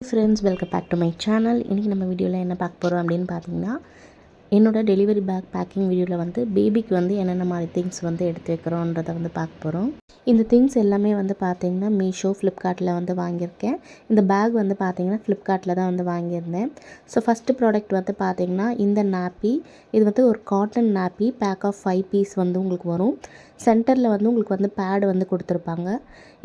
Friends, welcome back to my channel. இன்றைக்கி நம்ம வீடியோவில் என்ன பார்க்க போகிறோம் அப்படின்னு பார்த்தீங்கன்னா, என்னோட டெலிவரி பேக் பேக்கிங் வீடியோவில் வந்து பேபிக்கு வந்து என்னென்ன மாதிரி திங்ஸ் வந்து எடுத்து வைக்கிறோன்றதை வந்து பார்க்க போகிறோம். இந்த திங்ஸ் எல்லாமே வந்து பார்த்திங்கன்னா மீஷோ, ஃப்ளிப்கார்ட்டில் வந்து வாங்கியிருக்கேன். இந்த பேக் வந்து பார்த்திங்கன்னா ஃப்ளிப்கார்ட்டில் தான் வந்து வாங்கியிருந்தேன். ஸோ ஃபஸ்ட்டு ப்ராடக்ட் வந்து பார்த்திங்கன்னா இந்த நாப்பி. இது வந்து ஒரு cotton nappy, pack of 5 piece வந்து உங்களுக்கு வரும். சென்டரில் வந்து உங்களுக்கு வந்து பேடு வந்து கொடுத்துருப்பாங்க.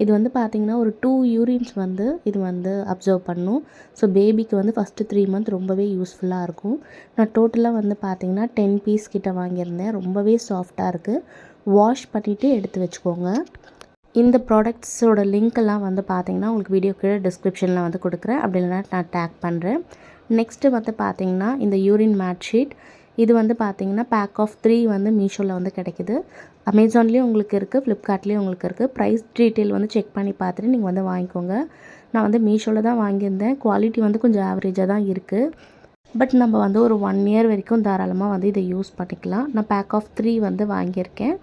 இது வந்து பார்த்திங்கன்னா ஒரு 2 யூரின்ஸ் வந்து இது வந்து அப்சர்வ் பண்ணும். ஸோ பேபிக்கு வந்து ஃபஸ்ட்டு 3 மந்த் ரொம்பவே யூஸ்ஃபுல்லாக இருக்கும். நான் டோட்டலாக வந்து பார்த்திங்கன்னா 10 பீஸ் கிட்ட வாங்கியிருந்தேன். ரொம்பவே சாஃப்டாக இருக்குது. வாஷ் பண்ணிவிட்டு எடுத்து வச்சுக்கோங்க. இந்த ப்ராடக்ட்ஸோட லிங்க்கெல்லாம் வந்து பார்த்திங்கன்னா உங்களுக்கு வீடியோ கீழே டிஸ்கிரிப்ஷனில் வந்து கொடுக்குறேன். அப்படி இல்லைனா நான் டேக் பண்ணுறேன். நெக்ஸ்ட்டு வந்து பார்த்திங்கன்னா இந்த யூரின் மேட் ஷீட். இது வந்து பார்த்திங்கன்னா பேக் ஆஃப் 3 வந்து மீஷோவில் வந்து கிடைக்குது. அமேசான்லேயும் உங்களுக்கு இருக்குது, ஃப்ளிப்கார்ட்லேயும் உங்களுக்கு இருக்குது. ப்ரைஸ் டீட்டெயில் வந்து செக் பண்ணி பார்த்துட்டு நீங்கள் வந்து வாங்கிக்கோங்க. நான் வந்து மீஷோவில் தான் வாங்கியிருந்தேன். குவாலிட்டி வந்து கொஞ்சம் ஆவரேஜாக தான் இருக்குது. பட் நம்ம வந்து ஒரு 1 இயர் வரைக்கும் தாராளமாக வந்து இதை யூஸ் பண்ணிக்கலாம். நான் பேக் ஆஃப் 3 வந்து வாங்கியிருக்கேன்.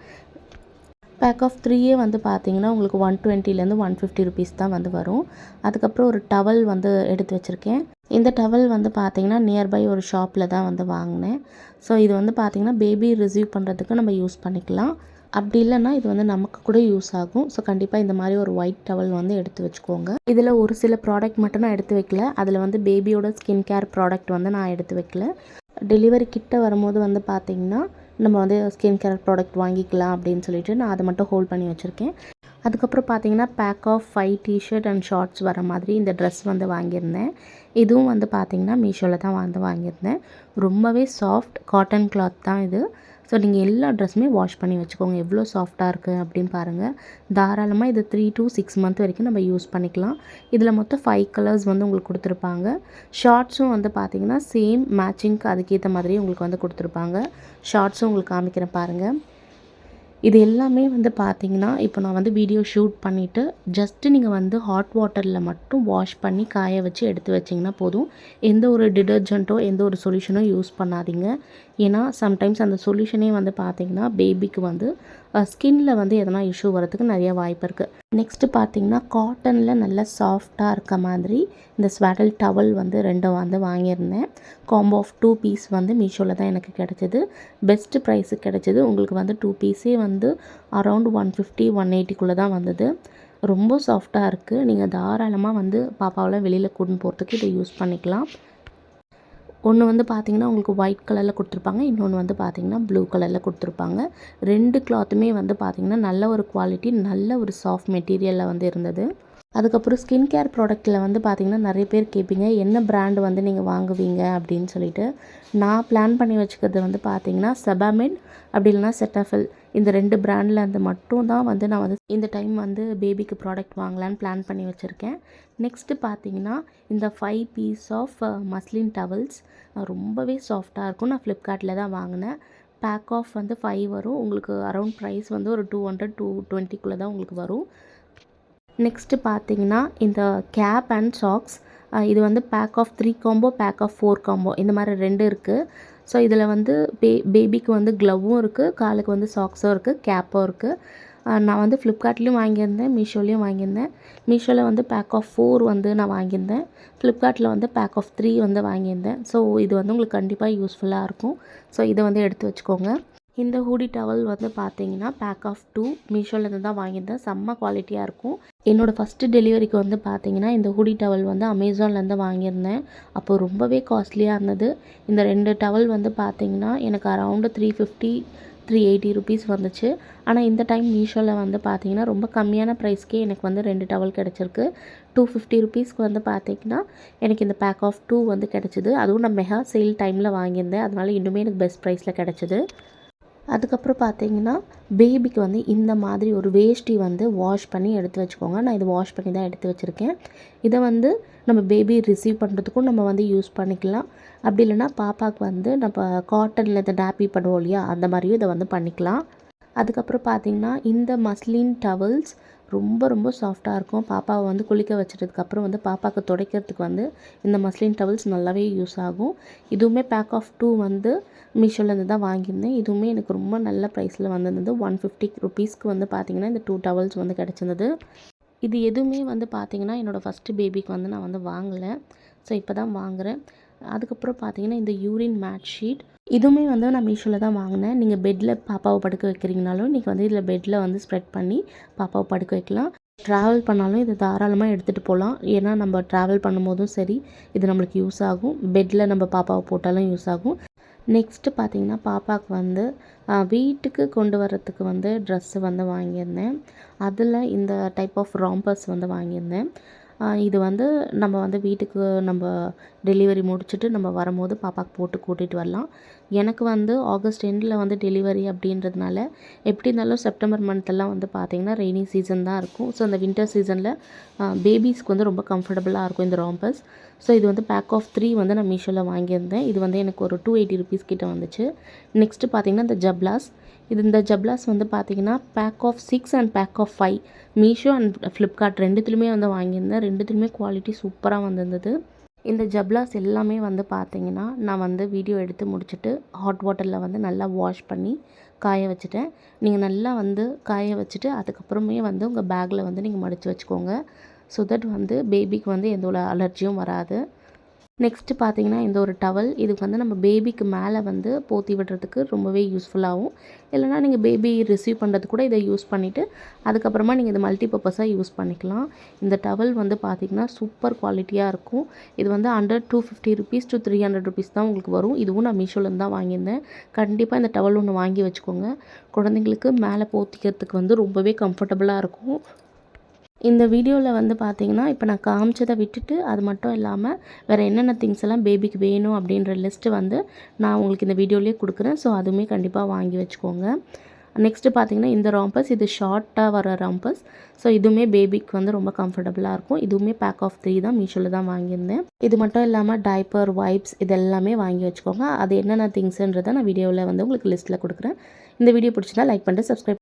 பேக் ஆஃப் 3 வந்து பார்த்திங்கன்னா உங்களுக்கு 120லேருந்து 150 ருபீஸ் தான் வந்து வரும். அதுக்கப்புறம் ஒரு டவல் வந்து எடுத்து வச்சுருக்கேன். இந்த டவல் வந்து பார்த்திங்கன்னா நியர்பை ஒரு ஷாப்பில் தான் வந்து வாங்கினேன். ஸோ இது வந்து பார்த்திங்கன்னா பேபி ரிசீவ் பண்ணுறதுக்கு நம்ம யூஸ் பண்ணிக்கலாம். அப்படி இல்லைன்னா இது வந்து நமக்கு கூட யூஸ் ஆகும். ஸோ கண்டிப்பாக இந்த மாதிரி ஒரு ஒயிட் டவல் வந்து எடுத்து வச்சுக்கோங்க. இதில் ஒரு சில ப்ராடக்ட் மட்டும் நான் எடுத்து வைக்கல. அதில் வந்து பேபியோட ஸ்கின் கேர் ப்ராடக்ட் வந்து நான் எடுத்து வைக்கல. டெலிவரி கிட்ட வரும்போது வந்து பார்த்திங்கன்னா நம்ம வந்து ஸ்கின் கேர் ப்ராடக்ட் வாங்கிக்கலாம் அப்படின்னு சொல்லிட்டு நான் அதை மட்டும் ஹோல்ட் பண்ணி வச்சுருக்கேன். அதுக்கப்புறம் பார்த்திங்கன்னா pack of 5 T-shirt and shorts வர மாதிரி இந்த ட்ரெஸ் வந்து வாங்கியிருந்தேன். இதுவும் வந்து பார்த்திங்கன்னா மீஷோவில் தான் வந்து வாங்கியிருந்தேன். ரொம்பவே சாஃப்ட் காட்டன் கிளாத் தான் இது. ஸோ நீங்கள் எல்லா ட்ரெஸ்ஸுமே வாஷ் பண்ணி வச்சுக்கோங்க. எவ்வளோ சாஃப்டாக இருக்குது அப்படின்னு பாருங்கள். தாராளமாக இது 3 to 6 மந்த் வரைக்கும் நம்ம யூஸ் பண்ணிக்கலாம். இதில் மொத்தம் 5 கலர்ஸ் வந்து உங்களுக்கு கொடுத்துருப்பாங்க. ஷார்ட்ஸும் வந்து பார்த்திங்கன்னா சேம் மேட்சிங்க்கு அதுக்கேற்ற மாதிரி உங்களுக்கு வந்து கொடுத்துருப்பாங்க. ஷார்ட்ஸும் உங்களுக்கு காமிக்கிறேன் பாருங்கள். இது எல்லாமே வந்து பார்த்திங்கன்னா இப்போ நான் வந்து வீடியோ ஷூட் பண்ணிவிட்டு ஜஸ்ட்டு நீங்கள் வந்து ஹாட் வாட்டரில் மட்டும் வாஷ் பண்ணி காய வச்சு எடுத்து வச்சிங்கன்னா போதும். எந்த ஒரு டிடர்ஜென்ட்டோ எந்த ஒரு சொல்யூஷனோ யூஸ் பண்ணாதீங்க. ஏன்னா சம்டைம்ஸ் அந்த சொல்யூஷனே வந்து பார்த்திங்கன்னா பேபிக்கு வந்து ஸ்கின்னில் வந்து எதனா இஷ்யூ வரதுக்கு நிறைய வாய்ப்பு இருக்குது. நெக்ஸ்ட்டு பார்த்திங்கன்னா காட்டனில் நல்லா சாஃப்டாக இருக்க மாதிரி இந்த ஸ்வெட்டல் டவல் வந்து 2 வந்து வாங்கியிருந்தேன். காம்போ ஆஃப் 2 பீஸ் வந்து மீஷோவில் தான் எனக்கு கிடச்சிது. பெஸ்ட்டு ப்ரைஸுக்கு கிடச்சிது. உங்களுக்கு வந்து 2 பீஸே வந்து அரௌண்ட் 150 180க்குள்ளே தான் வந்தது. ரொம்ப சாஃப்டாக இருக்குது. நீங்கள் தாராளமாக வந்து பாப்பாவெலாம் வெளியில் கூட்டின்னு போகிறதுக்கு இதை யூஸ் பண்ணிக்கலாம். ஒன்று வந்து பார்த்திங்கன்னா உங்களுக்கு ஒயிட் கலரில் கொடுத்துருப்பாங்க. இன்னொன்று வந்து பார்த்திங்கன்னா ப்ளூ கலரில் கொடுத்துருப்பாங்க. 2 கிளாத்துமே வந்து பார்த்திங்கன்னா நல்ல ஒரு குவாலிட்டி, நல்ல ஒரு சாஃப்ட் மெட்டீரியலில் வந்து இருந்தது. அதுக்கப்புறம் ஸ்கின் கேர் ப்ராடக்ட்டில் வந்து பார்த்திங்கன்னா நிறைய பேர் கேட்பீங்க, என்ன பிராண்டு வந்து நீங்கள் வாங்குவீங்க அப்படின்னு சொல்லிட்டு. நான் பிளான் பண்ணி வச்சுக்கிறது வந்து பார்த்திங்கன்னா செபாமெட் அப்படி இல்லைனா செட்டாஃபில். இந்த 2 பிராண்டில் அந்த மட்டும் தான் வந்து நான் வந்து இந்த டைம் வந்து பேபிக்கு ப்ராடக்ட் வாங்கலான்னு பிளான் பண்ணி வச்சுருக்கேன். நெக்ஸ்ட்டு பார்த்திங்கன்னா இந்த 5 பீஸ் ஆஃப் மஸ்லின் டவல்ஸ் ரொம்பவே சாஃப்டாக இருக்கும். நான் ஃப்ளிப்கார்ட்டில் தான் வாங்கினேன். பேக் ஆஃப் வந்து 5 வரும். உங்களுக்கு அரௌண்ட் ப்ரைஸ் வந்து ஒரு 200 220க்குள்ளே தான் உங்களுக்கு வரும். நெக்ஸ்ட்டு பார்த்திங்கன்னா இந்த கேப் அண்ட் சாக்ஸ். இது வந்து pack of 3 combo, pack of 4 combo இந்த மாதிரி 2 இருக்குது. ஸோ இதில் வந்து பேபிக்கு வந்து க்ளவ்வும் இருக்குது, காலுக்கு வந்து சாக்ஸும் இருக்குது, கேப்பும் இருக்குது. நான் வந்து ஃப்ளிப்கார்ட்லேயும் வாங்கியிருந்தேன், மீஷோலேயும் வாங்கியிருந்தேன். மீஷோவில் வந்து பேக் ஆஃப் 4 வந்து நான் வாங்கியிருந்தேன். ஃப்ளிப்கார்ட்டில் வந்து பேக் ஆஃப் 3 வந்து வாங்கியிருந்தேன். ஸோ இது வந்து உங்களுக்கு கண்டிப்பாக யூஸ்ஃபுல்லாக இருக்கும். ஸோ இதை வந்து எடுத்து வச்சுக்கோங்க. இந்த ஹூடி டவல் வந்து பார்த்திங்கன்னா பேக் ஆஃப் 2 மீஷோலேருந்து தான் வாங்கியிருந்தேன். செம்ம குவாலிட்டியாக இருக்கும். என்னோடய ஃபஸ்ட்டு டெலிவரிக்கு வந்து பார்த்திங்கன்னா இந்த ஹூடி டவல் வந்து அமேசான்லேருந்து வாங்கியிருந்தேன். அப்போது ரொம்பவே காஸ்ட்லியாக இருந்தது. இந்த 2 டவல் வந்து பார்த்திங்கன்னா எனக்கு அரௌண்டு 350 380 ருபீஸ் வந்துச்சு. ஆனால் இந்த டைம் மீஷோவில் வந்து பார்த்திங்கன்னா ரொம்ப கம்மியான ப்ரைஸ்க்கே எனக்கு வந்து 2 டவல் கிடச்சிருக்கு. 250 ருபீஸ்க்கு வந்து பார்த்திங்கன்னா எனக்கு இந்த பேக் ஆஃப் 2 வந்து கிடச்சிது. அதுவும் நான் மெகா சேல் டைமில் வாங்கியிருந்தேன். அதனால இன்னுமே எனக்கு பெஸ்ட் ப்ரைஸில் கிடச்சிது. அதுக்கப்புறம் பார்த்திங்கன்னா பேபிக்கு வந்து இந்த மாதிரி ஒரு வேஷ்டி வந்து வாஷ் பண்ணி எடுத்து வச்சுக்கோங்க. நான் இது வாஷ் பண்ணி தான் எடுத்து வச்சுருக்கேன். இதை வந்து நம்ம பேபி ரிசீவ் பண்ணுறதுக்கும் நம்ம வந்து யூஸ் பண்ணிக்கலாம். அப்படி இல்லைனா பாப்பாவுக்கு வந்து நம்ம காட்டனில் இந்த நாப்பி பண்ணுவோம் இல்லையா, அந்த மாதிரியும் இதை வந்து பண்ணிக்கலாம். அதுக்கப்புறம் பார்த்திங்கன்னா இந்த மஸ்லின் டவல்ஸ் ரொம்ப ரொம்ப சாஃப்டாக இருக்கும். பாப்பாவை வந்து குளிக்க வச்சதுக்கப்புறம் வந்து பாப்பாவுக்கு துடைக்கிறதுக்கு வந்து இந்த மஸ்லின் டவல்ஸ் நல்லாவே யூஸ் ஆகும். இதுவுமே பேக் ஆஃப் 2 வந்து மீஷோலேருந்து தான் வாங்கியிருந்தேன். இதுவுமே எனக்கு ரொம்ப நல்ல ப்ரைஸில் வந்திருந்தது. 150 ருபீஸ்க்கு வந்து பார்த்திங்கன்னா இந்த 2 டவல்ஸ் வந்து கிடச்சிருந்தது. இது எதுவுமே வந்து பார்த்திங்கன்னா என்னோடய ஃபஸ்ட்டு பேபிக்கு வந்து நான் வந்து வாங்கலை. ஸோ இப்போ தான் வாங்குகிறேன். அதுக்கப்புறம் பார்த்திங்கன்னா இந்த யூரின் மேட் ஷீட் இதுவுமே வந்து நான் மீஷோவில் தான் வாங்கினேன். நீங்கள் பெட்டில் பாப்பாவை படுக்க வைக்கிறீங்கனாலும் நீங்கள் வந்து இதில் பெட்டில் வந்து ஸ்ப்ரெட் பண்ணி பாப்பாவை படுக்க வைக்கலாம். ட்ராவல் பண்ணாலும் இது தாராளமாக எடுத்துகிட்டு போகலாம். ஏன்னா நம்ம ட்ராவல் பண்ணும்போதும் சரி இது நம்மளுக்கு யூஸ் ஆகும். பெட்டில் நம்ம பாப்பாவை போட்டாலும் யூஸ் ஆகும். நெக்ஸ்ட்டு பார்த்திங்கன்னா பாப்பாவுக்கு வந்து வீட்டுக்கு கொண்டு வரத்துக்கு வந்து ட்ரெஸ்ஸு வந்து வாங்கியிருந்தேன். அதில் இந்த டைப் ஆஃப் ராம்பர்ஸ் வந்து வாங்கியிருந்தேன். இது வந்து நம்ம வந்து வீட்டுக்கு நம்ம டெலிவரி முடிச்சுட்டு நம்ம வரும்போது பாப்பாவுக்கு போட்டு கூட்டிகிட்டு வரலாம். எனக்கு வந்து ஆகஸ்ட் எண்டில் வந்து டெலிவரி அப்படின்றதுனால எப்படி இருந்தாலும் செப்டம்பர் மந்த்தெல்லாம் வந்து பார்த்திங்கன்னா ரெய்னி சீசன் தான் இருக்கும். ஸோ அந்த வின்டர் சீசனில் பேபிஸ்க்கு வந்து ரொம்ப கம்ஃபர்டபுளாக இருக்கும் இந்த ராம்பர்ஸ். ஸோ இது வந்து பேக் ஆஃப் 3 வந்து நான் மீஷோவில் வாங்கியிருந்தேன். இது வந்து எனக்கு ஒரு 280 rupees கிட்ட வந்துச்சு. நெக்ஸ்ட்டு பார்த்திங்கன்னா இந்த ஜப்லாஸ். இந்த ஜப்லாஸ் வந்து பார்த்திங்கன்னா pack of 6 and pack of 5 Meesho and Flipkart ரெண்டுத்துலையுமே வந்து வாங்கியிருந்தேன். ரெண்டுத்துலையுமே குவாலிட்டி சூப்பராக வந்திருந்தது. இந்த ஜப்லாஸ் எல்லாமே வந்து பார்த்திங்கன்னா நான் வந்து வீடியோ எடுத்து முடிச்சுட்டு ஹாட் வாட்டரில் வந்து நல்லா வாஷ் பண்ணி காய வச்சுட்டேன். நீங்கள் நல்லா வந்து காய வச்சுட்டு அதுக்கப்புறமே வந்து உங்கள் பேக்கில் வந்து நீங்கள் மடித்து வச்சுக்கோங்க. ஸோ தட் வந்து பேபிக்கு வந்து எந்த ஒரு அலர்ஜியும் வராது. நெக்ஸ்ட்டு பார்த்திங்கன்னா இந்த ஒரு டவல் இதுக்கு வந்து நம்ம பேபிக்கு மேலே வந்து போத்தி விடுறதுக்கு ரொம்பவே யூஸ்ஃபுல்லாகும். இல்லைனா நீங்கள் பேபி ரிசீவ் பண்ணுறதுக்கு கூட இதை யூஸ் பண்ணிவிட்டு அதுக்கப்புறமா நீங்கள் இதை மல்டிபர்பஸாக யூஸ் பண்ணிக்கலாம். இந்த டவல் வந்து பார்த்திங்கன்னா சூப்பர் குவாலிட்டியாக இருக்கும். இது வந்து அண்டர் 250 rupees to 300 rupees தான் உங்களுக்கு வரும். இதுவும் நான் மீஷோலேருந்து தான் வாங்கியிருந்தேன். கண்டிப்பாக இந்த டவல் ஒன்று வாங்கி வச்சுக்கோங்க. குழந்தைங்களுக்கு மேலே போத்திக்கிறதுக்கு வந்து ரொம்பவே கம்ஃபர்டபுளாக இருக்கும். இந்த வீடியோவில் வந்து பார்த்திங்கன்னா இப்போ நான் காமிச்சதை விட்டுட்டு அது மட்டும் இல்லாமல் வேறு என்னென்ன திங்ஸ் எல்லாம் பேபிக்கு வேணும் அப்படின்ற லிஸ்ட்டு வந்து நான் உங்களுக்கு இந்த வீடியோலேயே கொடுக்குறேன். ஸோ அதுவுமே கண்டிப்பாக வாங்கி வச்சுக்கோங்க. நெக்ஸ்ட்டு பார்த்திங்கன்னா இந்த ராம்பர்ஸ் இது ஷார்ட்டாக வர ராம்பர்ஸ். ஸோ இதுவுமே பேபிக்கு வந்து ரொம்ப கம்ஃபர்டபுளாக இருக்கும். இதுவுமே பேக் ஆஃப் 3 தான் மீஷோவில் தான் வாங்கியிருந்தேன். இது மட்டும் இல்லாமல் டைப்பர் வைப்ஸ் இது எல்லாமே வாங்கி வச்சுக்கோங்க. அது என்னென்ன திங்ஸுன்றதை நான் வீடியோவில் வந்து உங்களுக்கு லிஸ்ட்டில் கொடுக்குறேன். இந்த வீடியோ பிடிச்சிருந்தா லைக் பண்ணிட்டு சப்ஸ்கிரைப்